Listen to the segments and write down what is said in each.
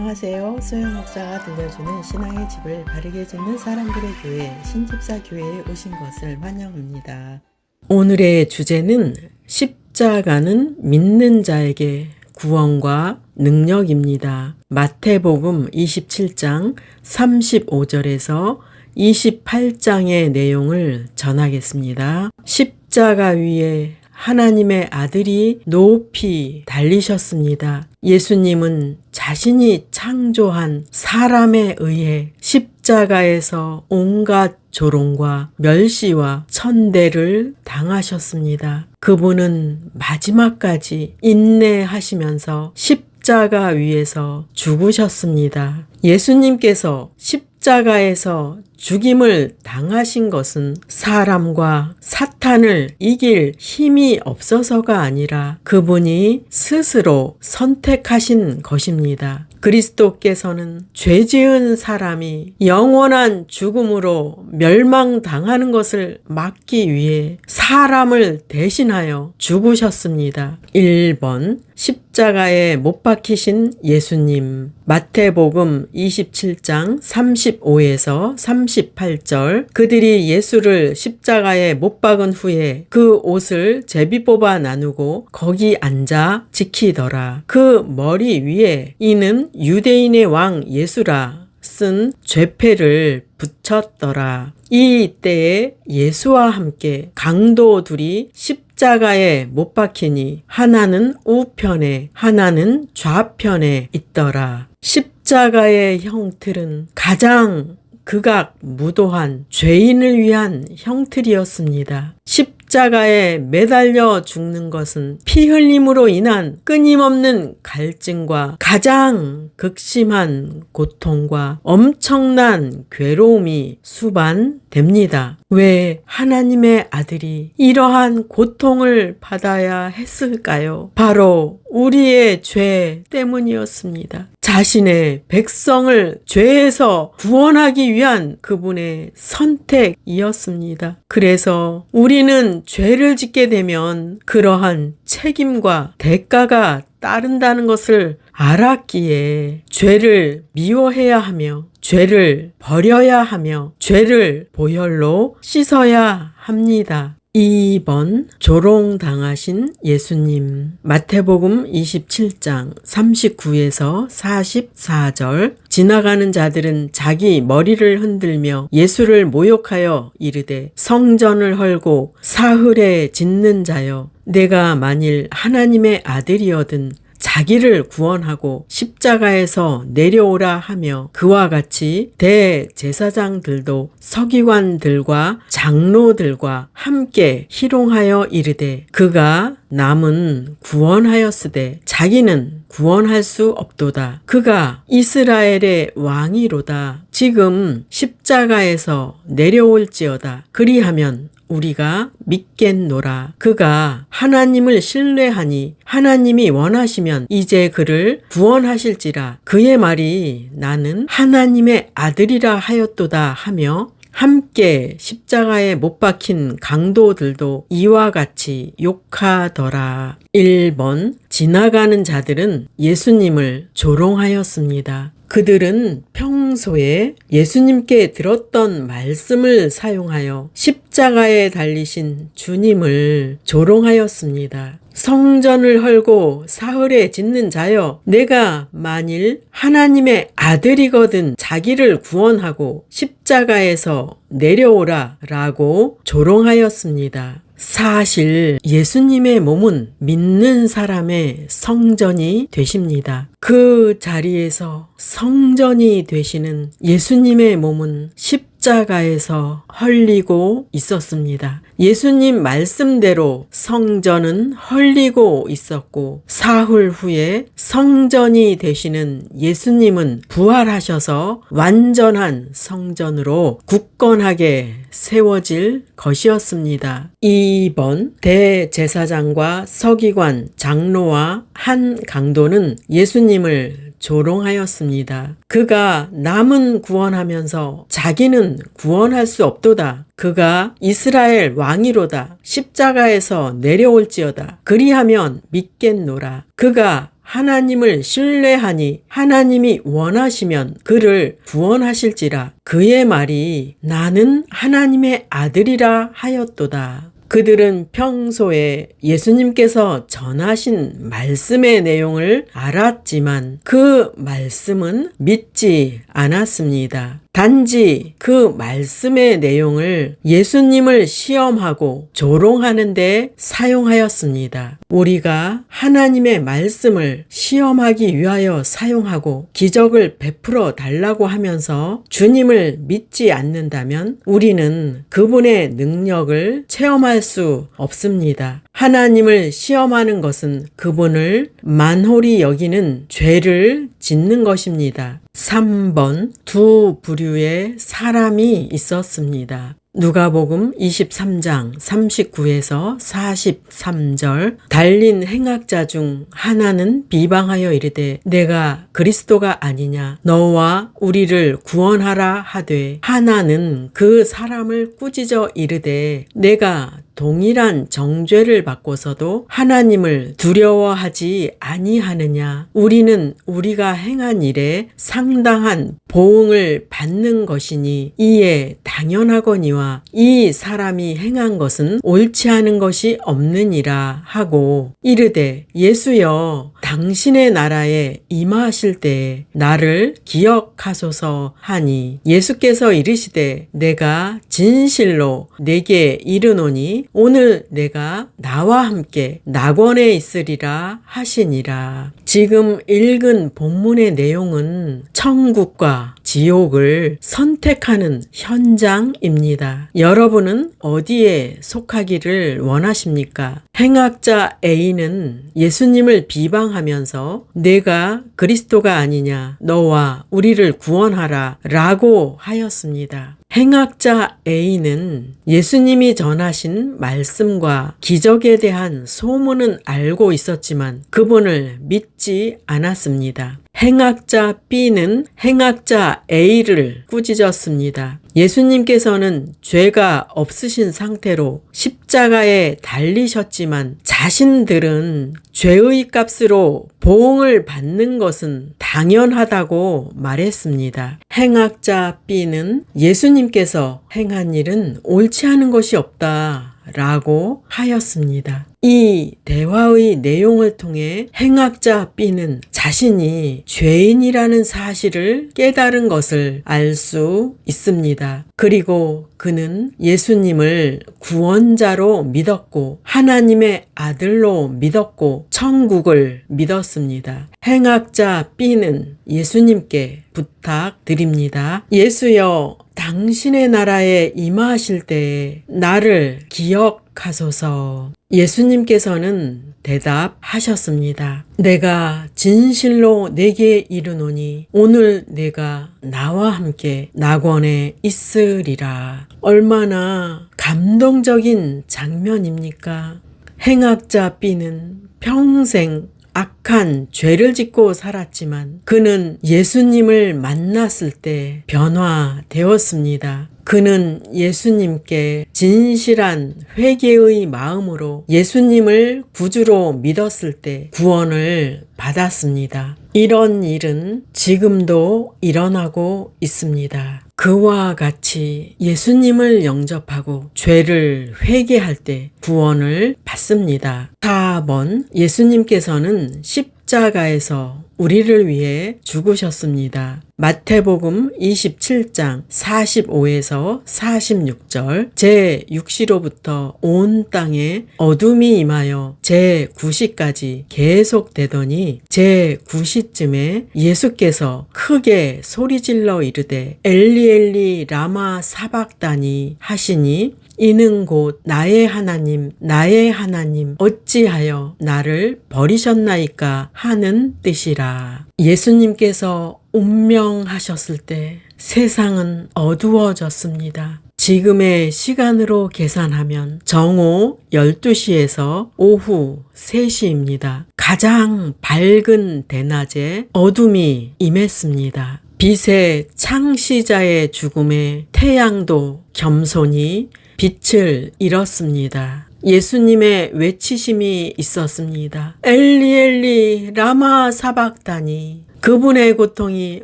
안녕하세요. 소영 목사가 들려주는 신앙의 집을 바르게 짓는 사람들의 교회 신집사 교회에 오신 것을 환영합니다. 오늘의 주제는 십자가는 믿는 자에게 구원과 능력입니다. 마태복음 27장 35절에서 28장의 내용을 전하겠습니다. 십자가 위에 하나님의 아들이 높이 달리셨습니다. 예수님은 자신이 창조한 사람에 의해 십자가에서 온갖 조롱과 멸시와 천대를 당하셨습니다. 그분은 마지막까지 인내하시면서 십자가 위에서 죽으셨습니다. 예수님께서 십자가에서 죽임을 당하신 것은 사람과 사탄을 이길 힘이 없어서가 아니라 그분이 스스로 선택하신 것입니다. 그리스도께서는 죄 지은 사람이 영원한 죽음으로 멸망당하는 것을 막기 위해 사람을 대신하여 죽으셨습니다. 1번 십자가에 못 박히신 예수님. 마태복음 27장 35에서 38절. 그들이 예수를 십자가에 못 박은 후에 그 옷을 제비 뽑아 나누고 거기 앉아 지키더라. 그 머리 위에 이는 유대인의 왕 예수라 쓴 죄패를 붙였더라. 이 때에 예수와 함께 강도 둘이 십자가에 못 박히니 하나는 우편에 하나는 좌편에 있더라. 십자가의 형틀은 가장 극악무도한 죄인을 위한 형틀이었습니다. 십자가에 매달려 죽는 것은 피 흘림으로 인한 끊임없는 갈증과 가장 극심한 고통과 엄청난 괴로움이 수반됩니다. 왜 하나님의 아들이 이러한 고통을 받아야 했을까요? 바로 우리의 죄 때문이었습니다. 자신의 백성을 죄에서 구원하기 위한 그분의 선택이었습니다. 그래서 우리는 죄를 짓게 되면 그러한 책임과 대가가 따른다는 것을 알았기에 죄를 미워해야 하며 죄를 버려야 하며 죄를 보혈로 씻어야 합니다. 2번 조롱당하신 예수님. 마태복음 27장 39에서 44절. 지나가는 자들은 자기 머리를 흔들며 예수를 모욕하여 이르되 성전을 헐고 사흘에 짓는 자여, 내가 만일 하나님의 아들이거든 자기를 구원하고 십자가에서 내려오라 하며 그와 같이 대제사장들도 서기관들과 장로들과 함께 희롱하여 이르되 그가 남은 구원하였으되 자기는 구원할 수 없도다. 그가 이스라엘의 왕이로다. 지금 십자가에서 내려올지어다. 그리하면 우리가 믿겠노라. 그가 하나님을 신뢰하니 하나님이 원하시면 이제 그를 구원하실지라. 그의 말이 나는 하나님의 아들이라 하였도다 하며 함께 십자가에 못 박힌 강도들도 이와 같이 욕하더라. 1번 지나가는 자들은 예수님을 조롱하였습니다. 그들은 평소에 예수님께 들었던 말씀을 사용하여 십자가에 달리신 주님을 조롱하였습니다. 성전을 헐고 사흘에 짓는 자여, 내가 만일 하나님의 아들이거든 자기를 구원하고 십자가에서 내려오라 라고 조롱하였습니다. 사실 예수님의 몸은 믿는 사람의 성전이 되십니다. 그 자리에서 성전이 되시는 예수님의 몸은 십자가에서 헐리고 있었습니다. 예수님 말씀대로 성전은 헐리고 있었고 사흘 후에 성전이 되시는 예수님은 부활하셔서 완전한 성전으로 굳건하게 세워질 것이었습니다. 2번 대제사장과 서기관, 장로와 한 강도는 예수님을 조롱하였습니다. 그가 남은 구원하면서 자기는 구원할 수 없도다. 그가 이스라엘 왕이로다. 십자가에서 내려올지어다. 그리하면 믿겠노라. 그가 하나님을 신뢰하니 하나님이 원하시면 그를 구원하실지라. 그의 말이 나는 하나님의 아들이라 하였도다. 그들은 평소에 예수님께서 전하신 말씀의 내용을 알았지만 그 말씀은 믿지 않았습니다. 단지 그 말씀의 내용을 예수님을 시험하고 조롱하는 데 사용하였습니다. 우리가 하나님의 말씀을 시험하기 위하여 사용하고 기적을 베풀어 달라고 하면서 주님을 믿지 않는다면 우리는 그분의 능력을 체험할 수 없습니다. 하나님을 시험하는 것은 그분을 만홀히 여기는 죄를 짓는 것입니다. 3번 두 부류의 사람이 있었습니다. 누가복음 23장 39에서 43절 달린 행악자 중 하나는 비방하여 이르되 내가 그리스도가 아니냐 너와 우리를 구원하라 하되 하나는 그 사람을 꾸짖어 이르되 내가 동일한 정죄를 받고서도 하나님을 두려워하지 아니하느냐 우리는 우리가 행한 일에 상당한 보응을 받는 것이니 이에 당연하거니와 이 사람이 행한 것은 옳지 않은 것이 없느니라 하고 이르되 예수여 당신의 나라에 임하실 때에 나를 기억하소서 하니 예수께서 이르시되 내가 진실로 내게 이르노니 오늘 내가 나와 함께 낙원에 있으리라 하시니라. 지금 읽은 본문의 내용은 천국과 지옥을 선택하는 현장입니다. 여러분은 어디에 속하기를 원하십니까? 행악자 A는 예수님을 비방하면서 내가 그리스도가 아니냐 너와 우리를 구원하라 라고 하였습니다. 행악자 A는 예수님이 전하신 말씀과 기적에 대한 소문은 알고 있었지만 그분을 믿지 않았습니다. 행악자 B는 행악자 A를 꾸짖었습니다. 예수님께서는 죄가 없으신 상태로 십자가에 달리셨지만 자신들은 죄의 값으로 보응을 받는 것은 당연하다고 말했습니다. 행악자 B는 예수님께서 행한 일은 옳지 않은 것이 없다 라고 하였습니다. 이 대화의 내용을 통해 행악자 B는 자신이 죄인이라는 사실을 깨달은 것을 알 수 있습니다. 그리고 그는 예수님을 구원자로 믿었고 하나님의 아들로 믿었고 천국을 믿었습니다. 행악자 B는 예수님께 부탁드립니다. 예수여 당신의 나라에 임하실 때에 나를 기억하소서. 예수님께서는 대답하셨습니다. 내가 진실로 내게 이르노니 오늘 내가 나와 함께 낙원에 있으리라. 얼마나 감동적인 장면입니까? 행악자 B는 평생 악한 죄를 짓고 살았지만 그는 예수님을 만났을 때 변화되었습니다. 그는 예수님께 진실한 회개의 마음으로 예수님을 구주로 믿었을 때 구원을 받았습니다. 이런 일은 지금도 일어나고 있습니다. 그와 같이 예수님을 영접하고 죄를 회개할 때 구원을 받습니다. 4번 예수님께서는 십자가에서 우리를 위해 죽으셨습니다. 마태복음 27장 45에서 46절 제6시로부터 온 땅에 어둠이 임하여 제9시까지 계속되더니 제9시쯤에 예수께서 크게 소리질러 이르되 엘리 엘리 라마 사박다니 하시니 이는 곧 나의 하나님 어찌하여 나를 버리셨나이까 하는 뜻이라. 예수님께서 운명하셨을 때 세상은 어두워졌습니다. 지금의 시간으로 계산하면 정오 12시에서 오후 3시입니다. 가장 밝은 대낮에 어둠이 임했습니다. 빛의 창시자의 죽음에 태양도 겸손히 빛을 잃었습니다. 예수님의 외치심이 있었습니다. 엘리 엘리 라마 사박다니. 그분의 고통이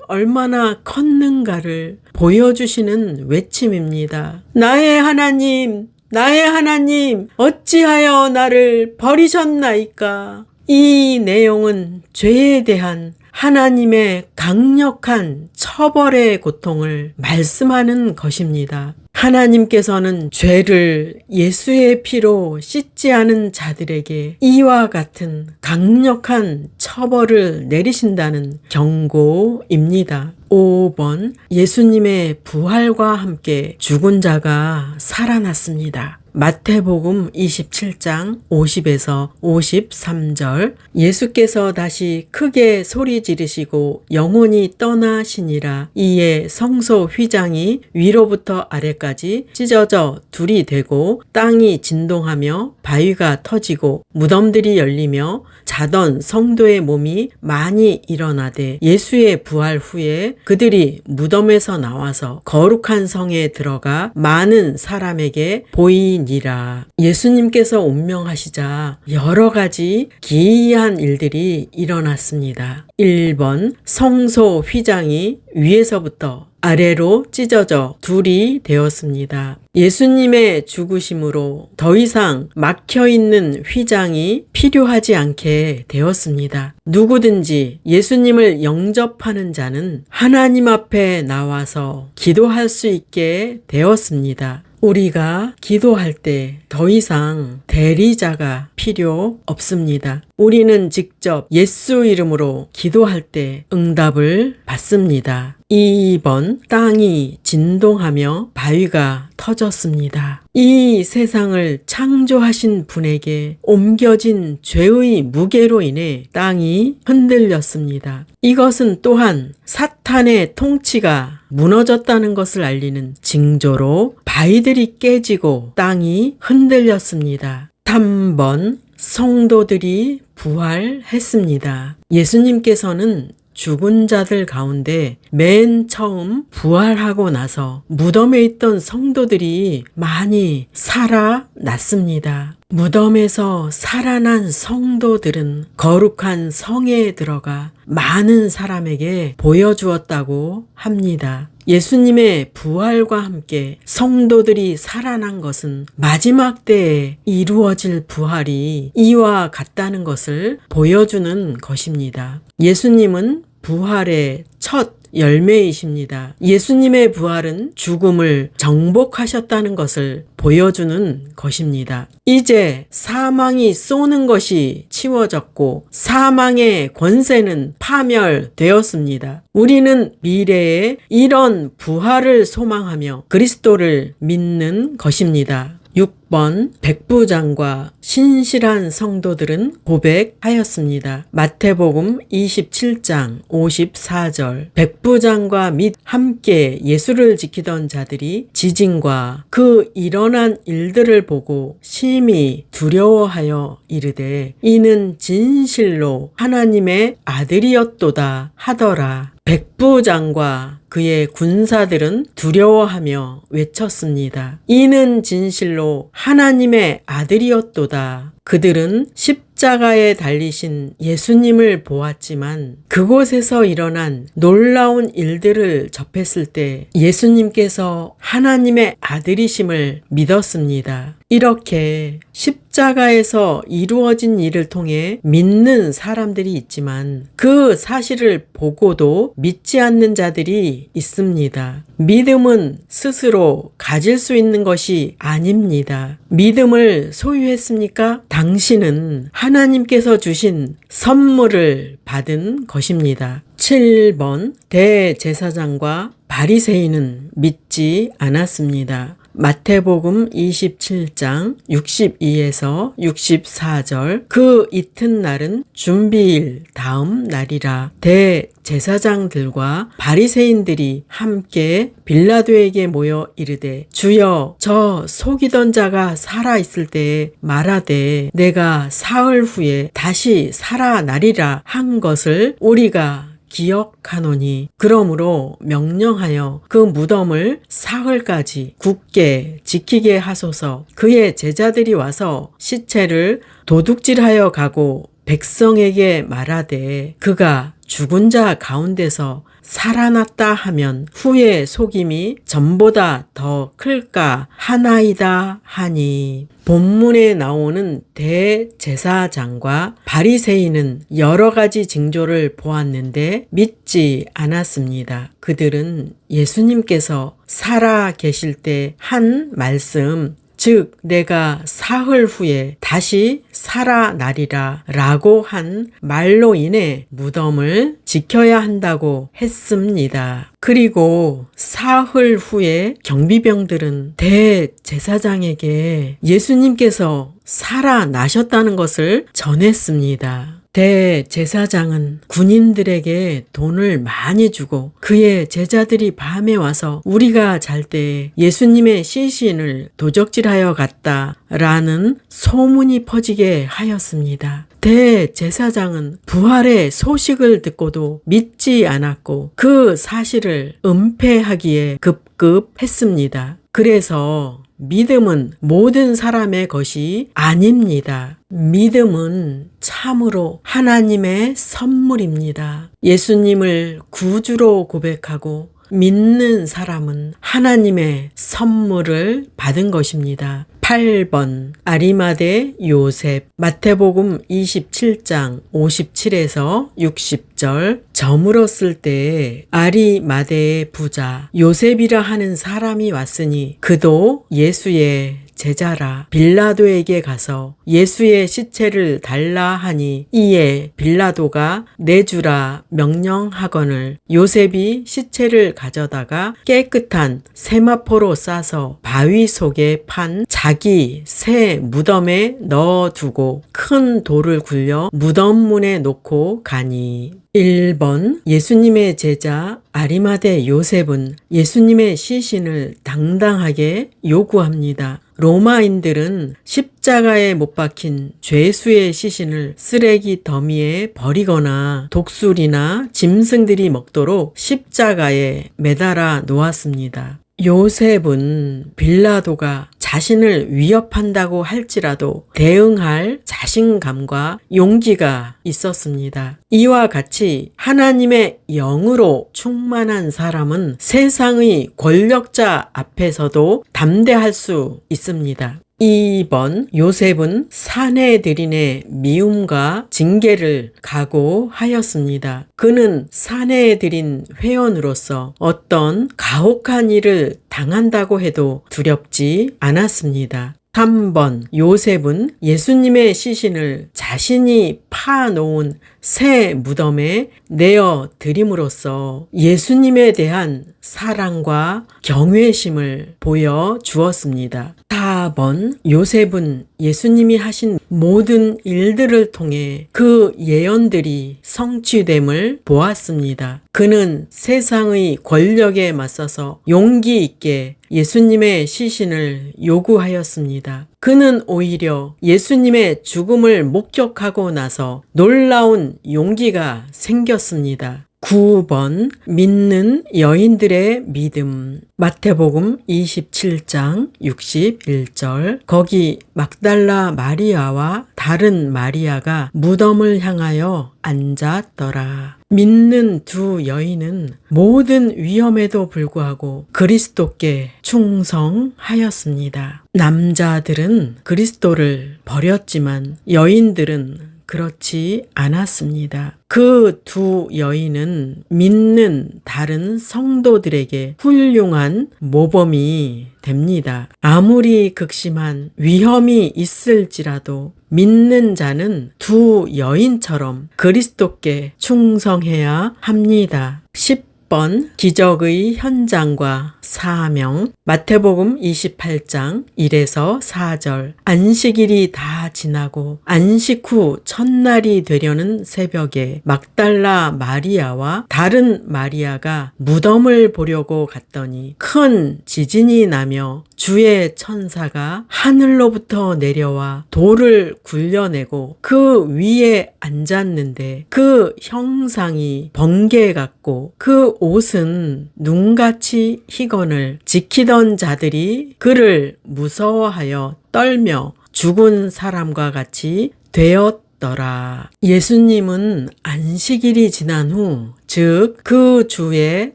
얼마나 컸는가를 보여주시는 외침입니다. 나의 하나님, 나의 하나님, 어찌하여 나를 버리셨나이까? 이 내용은 죄에 대한 하나님의 강력한 처벌의 고통을 말씀하는 것입니다. 하나님께서는 죄를 예수의 피로 씻지 않은 자들에게 이와 같은 강력한 처벌을 내리신다는 경고입니다. 5번, 예수님의 부활과 함께 죽은 자가 살아났습니다. 마태복음 27장 50에서 53절. 예수께서 다시 크게 소리 지르시고 영혼이 떠나시니라. 이에 성소 휘장이 위로부터 아래까지 찢어져 둘이 되고 땅이 진동하며 바위가 터지고 무덤들이 열리며 자던 성도의 몸이 많이 일어나되 예수의 부활 후에 그들이 무덤에서 나와서 거룩한 성에 들어가 많은 사람에게 보이니라. 예수님께서 운명하시자 여러 가지 기이한 일들이 일어났습니다. 1번, 성소 휘장이 위에서부터 아래로 찢어져 둘이 되었습니다. 예수님의 죽으심으로 더 이상 막혀있는 휘장이 필요하지 않게 되었습니다. 누구든지 예수님을 영접하는 자는 하나님 앞에 나와서 기도할 수 있게 되었습니다. 우리가 기도할 때 더 이상 대리자가 필요 없습니다. 우리는 직접 예수 이름으로 기도할 때 응답을 받습니다. 2번, 땅이 진동하며 바위가 터졌습니다. 이 세상을 창조하신 분에게 옮겨진 죄의 무게로 인해 땅이 흔들렸습니다. 이것은 또한 사탄의 통치가 무너졌다는 것을 알리는 징조로 바위들이 깨지고 땅이 흔들렸습니다. 3번, 성도들이 부활했습니다. 예수님께서는 죽은 자들 가운데 맨 처음 부활하고 나서 무덤에 있던 성도들이 많이 살아났습니다. 무덤에서 살아난 성도들은 거룩한 성에 들어가 많은 사람에게 보여주었다고 합니다. 예수님의 부활과 함께 성도들이 살아난 것은 마지막 때에 이루어질 부활이 이와 같다는 것을 보여주는 것입니다. 예수님은 부활의 첫 열매이십니다. 예수님의 부활은 죽음을 정복하셨다는 것을 보여주는 것입니다. 이제 사망이 쏘는 것이 치워졌고 사망의 권세는 파멸되었습니다. 우리는 미래에 이런 부활을 소망하며 그리스도를 믿는 것입니다. 6번, 백부장과 신실한 성도들은 고백하였습니다. 마태복음 27장 54절. 백부장과 및 함께 예수를 지키던 자들이 지진과 그 일어난 일들을 보고 심히 두려워하여 이르되 이는 진실로 하나님의 아들이었도다 하더라. 백부장과 그의 군사들은 두려워하며 외쳤습니다. 이는 진실로 하나님의 아들이었도다. 그들은 십자가에 달리신 예수님을 보았지만 그곳에서 일어난 놀라운 일들을 접했을 때 예수님께서 하나님의 아들이심을 믿었습니다. 이렇게 십자가에서 이루어진 일을 통해 믿는 사람들이 있지만 그 사실을 보고도 믿지 않는 자들이 있습니다. 믿음은 스스로 가질 수 있는 것이 아닙니다. 믿음을 소유했습니까? 당신은 하나님께서 주신 선물을 받은 것입니다. 7번, 대제사장과 바리새인은 믿지 않았습니다. 마태복음 27장 62에서 64절. 그 이튿날은 준비일 다음 날이라. 대제사장들과 바리새인들이 함께 빌라도에게 모여 이르되 주여 저 속이던 자가 살아 있을 때에 말하되 내가 사흘 후에 다시 살아나리라 한 것을 우리가 기억하노니 그러므로 명령하여 그 무덤을 사흘까지 굳게 지키게 하소서. 그의 제자들이 와서 시체를 도둑질하여 가고 백성에게 말하되 그가 죽은 자 가운데서 살아났다 하면 후에 속임이 전보다 더 클까 하나이다 하니. 본문에 나오는 대제사장과 바리새인은 여러 가지 징조를 보았는데 믿지 않았습니다. 그들은 예수님께서 살아 계실 때 한 말씀, 즉 내가 사흘 후에 다시 살아나리라 라고 한 말로 인해 무덤을 지켜야 한다고 했습니다. 그리고 사흘 후에 경비병들은 대제사장에게 예수님께서 살아나셨다는 것을 전했습니다. 대제사장은 군인들에게 돈을 많이 주고 그의 제자들이 밤에 와서 우리가 잘 때 예수님의 시신을 도적질하여 갔다라는 소문이 퍼지게 하였습니다. 대제사장은 부활의 소식을 듣고도 믿지 않았고 그 사실을 은폐하기에 급급했습니다. 그래서 믿음은 모든 사람의 것이 아닙니다. 믿음은 참으로 하나님의 선물입니다. 예수님을 구주로 고백하고 믿는 사람은 하나님의 선물을 받은 것입니다. 8번 아리마대 요셉. 마태복음 27장 57에서 60절. 저물었을 때에 아리마대의 부자 요셉이라 하는 사람이 왔으니 그도 예수의 제자라. 빌라도에게 가서 예수의 시체를 달라 하니 이에 빌라도가 내주라 명령하거늘 요셉이 시체를 가져다가 깨끗한 세마포로 싸서 바위 속에 판 자기 새 무덤에 넣어두고 큰 돌을 굴려 무덤 문에 놓고 가니. 1번 예수님의 제자 아리마대 요셉은 예수님의 시신을 당당하게 요구합니다. 로마인들은 십자가에 못 박힌 죄수의 시신을 쓰레기 더미에 버리거나 독수리나 짐승들이 먹도록 십자가에 매달아 놓았습니다. 요셉은 빌라도가 자신을 위협한다고 할지라도 대응할 자신감과 용기가 있었습니다. 이와 같이 하나님의 영으로 충만한 사람은 세상의 권력자 앞에서도 담대할 수 있습니다. 2번 요셉은 사내들인의 미움과 징계를 각오하였습니다. 그는 사내들인 회원으로서 어떤 가혹한 일을 당한다고 해도 두렵지 않았습니다. 3번 요셉은 예수님의 시신을 자신이 파놓은 새 무덤에 내어 드림으로써 예수님에 대한 사랑과 경외심을 보여주었습니다. 4번 요셉은 예수님이 하신 모든 일들을 통해 그 예언들이 성취됨을 보았습니다. 그는 세상의 권력에 맞서서 용기 있게 예수님의 시신을 요구하였습니다. 그는 오히려 예수님의 죽음을 목격하고 나서 놀라운 용기가 생겼습니다. 9번 믿는 여인들의 믿음. 마태복음 27장 61절. 거기 막달라 마리아와 다른 마리아가 무덤을 향하여 앉았더라. 믿는 두 여인은 모든 위험에도 불구하고 그리스도께 충성하였습니다. 남자들은 그리스도를 버렸지만 여인들은 그렇지 않았습니다. 그 두 여인은 믿는 다른 성도들에게 훌륭한 모범이 됩니다. 아무리 극심한 위험이 있을지라도 믿는 자는 두 여인처럼 그리스도께 충성해야 합니다. 10번 6번 기적의 현장과 사명. 마태복음 28장 1에서 4절. 안식일이 다 지나고 안식 후 첫날이 되려는 새벽에 막달라 마리아와 다른 마리아가 무덤을 보려고 갔더니 큰 지진이 나며 주의 천사가 하늘로부터 내려와 돌을 굴려내고 그 위에 앉았는데 그 형상이 번개 같고 그 옷은 눈같이 희건을 지키던 자들이 그를 무서워하여 떨며 죽은 사람과 같이 되었더라. 예수님은 안식일이 지난 후, 즉 그 주의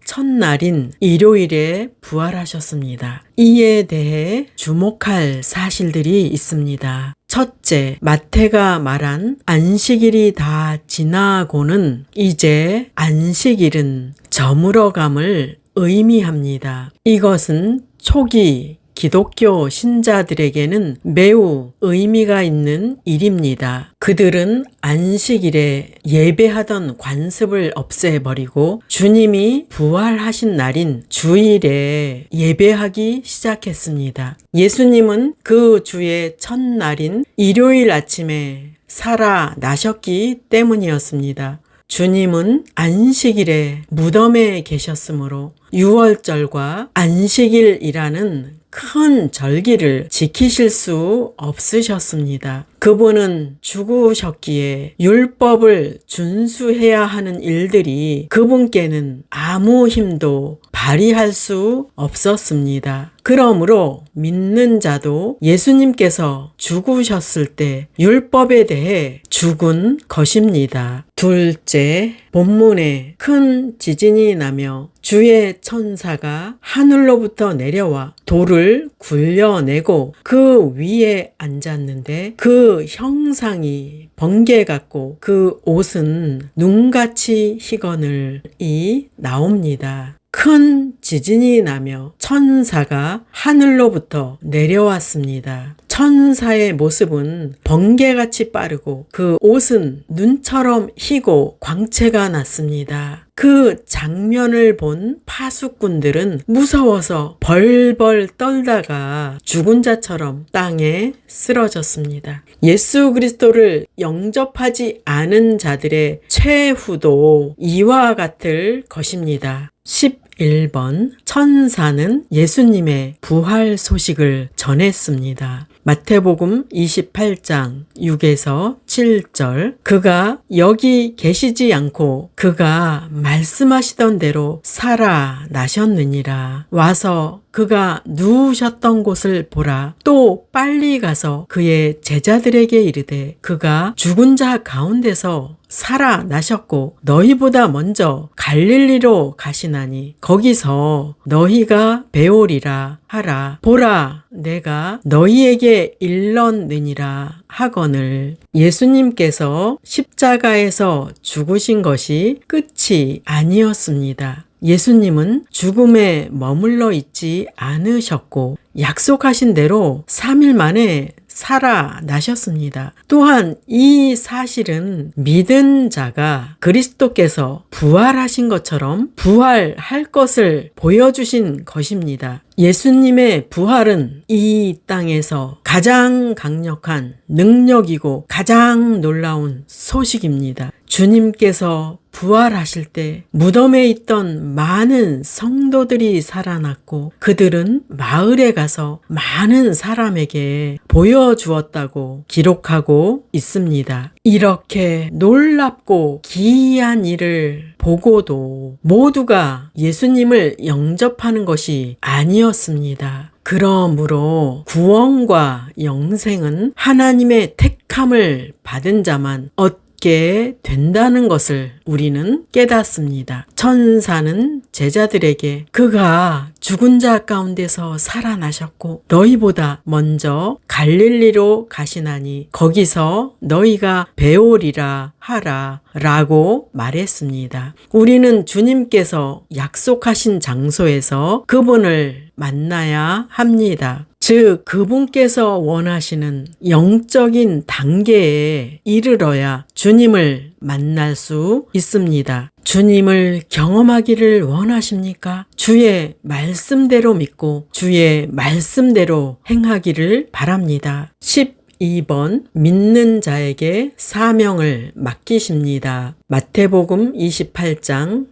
첫날인 일요일에 부활하셨습니다. 이에 대해 주목할 사실들이 있습니다. 첫째, 마태가 말한 안식일이 다 지나고는 이제 안식일은 저물어감을 의미합니다. 이것은 초기 기독교 신자들에게는 매우 의미가 있는 일입니다. 그들은 안식일에 예배하던 관습을 없애버리고 주님이 부활하신 날인 주일에 예배하기 시작했습니다. 예수님은 그 주의 첫날인 일요일 아침에 살아나셨기 때문이었습니다. 주님은 안식일에 무덤에 계셨으므로 유월절과 안식일이라는 큰 절기를 지키실 수 없으셨습니다. 그분은 죽으셨기에 율법을 준수해야 하는 일들이 그분께는 아무 힘도 발휘할 수 없었습니다. 그러므로 믿는 자도 예수님께서 죽으셨을 때 율법에 대해 죽은 것입니다. 둘째, 본문에 큰 지진이 나며 주의 천사가 하늘로부터 내려와 돌을 굴려내고 그 위에 앉았는데 그 형상이 번개 같고 그 옷은 눈같이 희건을이 나옵니다. 큰 지진이 나며 천사가 하늘로부터 내려왔습니다. 천사의 모습은 번개같이 빠르고 그 옷은 눈처럼 희고 광채가 났습니다. 그 장면을 본 파수꾼들은 무서워서 벌벌 떨다가 죽은 자처럼 땅에 쓰러졌습니다. 예수 그리스도를 영접하지 않은 자들의 최후도 이와 같을 것입니다. 11번 천사는 예수님의 부활 소식을 전했습니다. 마태복음 28장 6에서 7절. 그가 여기 계시지 않고 그가 말씀하시던 대로 살아나셨느니라. 와서 그가 누우셨던 곳을 보라. 또 빨리 가서 그의 제자들에게 이르되 그가 죽은 자 가운데서 살아나셨고 너희보다 먼저 갈릴리로 가시나니 거기서 너희가 배우리라 하라. 보라, 내가 너희에게 일렀느니라 하거늘. 예수님께서 십자가에서 죽으신 것이 끝이 아니었습니다. 예수님은 죽음에 머물러 있지 않으셨고 약속하신 대로 3일 만에 살아나셨습니다. 또한 이 사실은 믿은 자가 그리스도께서 부활하신 것처럼 부활할 것을 보여주신 것입니다. 예수님의 부활은 이 땅에서 가장 강력한 능력이고 가장 놀라운 소식입니다. 주님께서 부활하실 때 무덤에 있던 많은 성도들이 살아났고 그들은 마을에 가서 많은 사람에게 보여주었다고 기록하고 있습니다. 이렇게 놀랍고 기이한 일을 보고도 모두가 예수님을 영접하는 것이 아니었습니다. 그러므로 구원과 영생은 하나님의 택함을 받은 자만 얻게 된다는 것을 우리는 깨닫습니다. 천사는 제자들에게 그가 죽은 자 가운데서 살아나셨고 너희보다 먼저 갈릴리로 가시나니 거기서 너희가 배우리라 하라 라고 말했습니다. 우리는 주님께서 약속하신 장소에서 그분을 만나야 합니다. 즉 그분께서 원하시는 영적인 단계에 이르러야 주님을 만날 수 있습니다. 주님을 경험하기를 원하십니까? 주의 말씀대로 믿고 주의 말씀대로 행하기를 바랍니다. 12번 믿는 자에게 사명을 맡기십니다. 마태복음 28장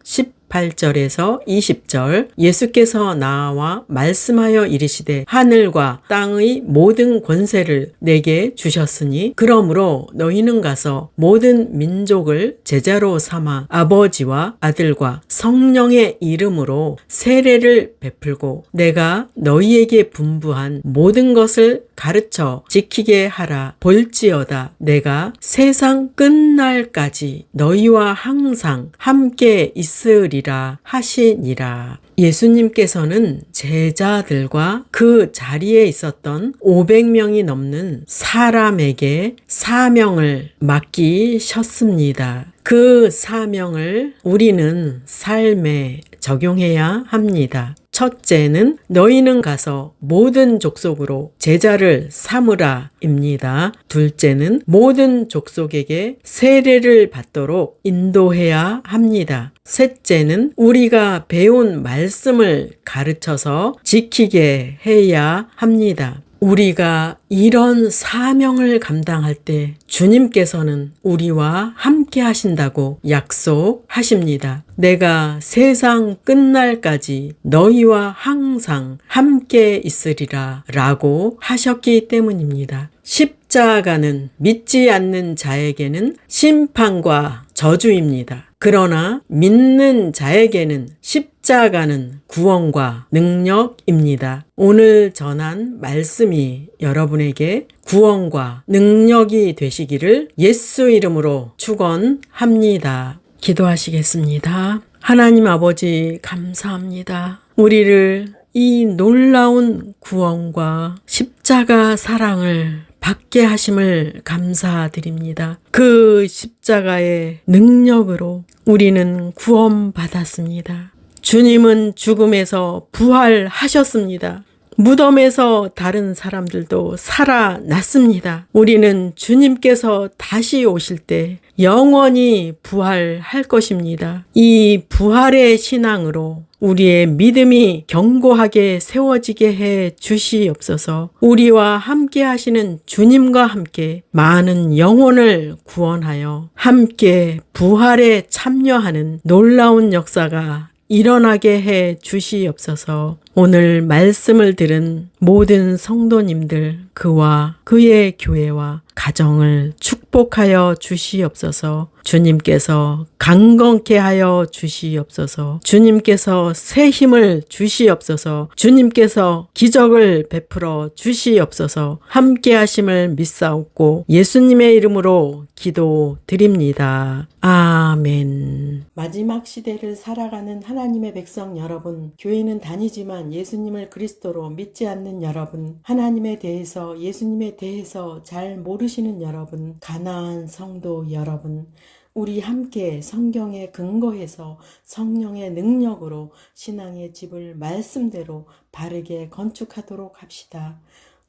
18절에서 20절 예수께서 나와 말씀하여 이르시되 하늘과 땅의 모든 권세를 내게 주셨으니 그러므로 너희는 가서 모든 민족을 제자로 삼아 아버지와 아들과 성령의 이름으로 세례를 베풀고 내가 너희에게 분부한 모든 것을 가르쳐 지키게 하라. 볼지어다 내가 세상 끝날까지 너희와 항상 함께 있으리라 하시니라. 예수님께서는 제자들과 그 자리에 있었던 500명이 넘는 사람에게 사명을 맡기셨습니다. 그 사명을 우리는 삶에 적용해야 합니다. 첫째는 너희는 가서 모든 족속으로 제자를 삼으라 입니다. 둘째는 모든 족속에게 세례를 받도록 인도해야 합니다. 셋째는 우리가 배운 말씀을 가르쳐서 지키게 해야 합니다. 우리가 이런 사명을 감당할 때 주님께서는 우리와 함께 하신다고 약속하십니다. 내가 세상 끝날까지 너희와 항상 함께 있으리라 라고 하셨기 때문입니다. 십자가는 믿지 않는 자에게는 심판과 저주입니다. 그러나 믿는 자에게는 십자가는 구원과 능력입니다. 오늘 전한 말씀이 여러분에게 구원과 능력이 되시기를 예수 이름으로 축원합니다. 기도하시겠습니다. 하나님 아버지 감사합니다. 우리를 이 놀라운 구원과 십자가 사랑을 받게 하심을 감사드립니다. 그 십자가의 능력으로 우리는 구원받았습니다. 주님은 죽음에서 부활하셨습니다. 무덤에서 다른 사람들도 살아났습니다. 우리는 주님께서 다시 오실 때 영원히 부활할 것입니다. 이 부활의 신앙으로 우리의 믿음이 견고하게 세워지게 해 주시옵소서. 우리와 함께 하시는 주님과 함께 많은 영혼을 구원하여 함께 부활에 참여하는 놀라운 역사가 일어나게 해 주시옵소서. 오늘 말씀을 들은 모든 성도님들 그와 그의 교회와 가정을 축복하여 주시옵소서. 주님께서 강건케 하여 주시옵소서. 주님께서 새 힘을 주시옵소서. 주님께서 기적을 베풀어 주시옵소서. 함께 하심을 믿사옵고 예수님의 이름으로 기도드립니다. 아멘. 마지막 시대를 살아가는 하나님의 백성 여러분, 교회는 다니지만 예수님을 그리스도로 믿지 않는 여러분, 하나님에 대해서 예수님에 대해서 잘 모르시는 여러분, 가나안 성도 여러분, 우리 함께 성경에 근거해서 성령의 능력으로 신앙의 집을 말씀대로 바르게 건축하도록 합시다.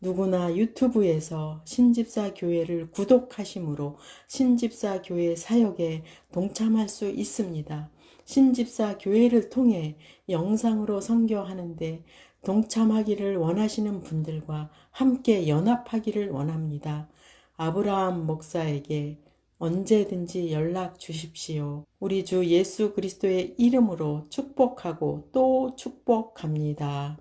누구나 유튜브에서 신집사 교회를 구독하심으로 신집사 교회 사역에 동참할 수 있습니다. 신집사 교회를 통해 영상으로 선교하는데 동참하기를 원하시는 분들과 함께 연합하기를 원합니다. 아브라함 목사에게 언제든지 연락 주십시오. 우리 주 예수 그리스도의 이름으로 축복하고 또 축복합니다.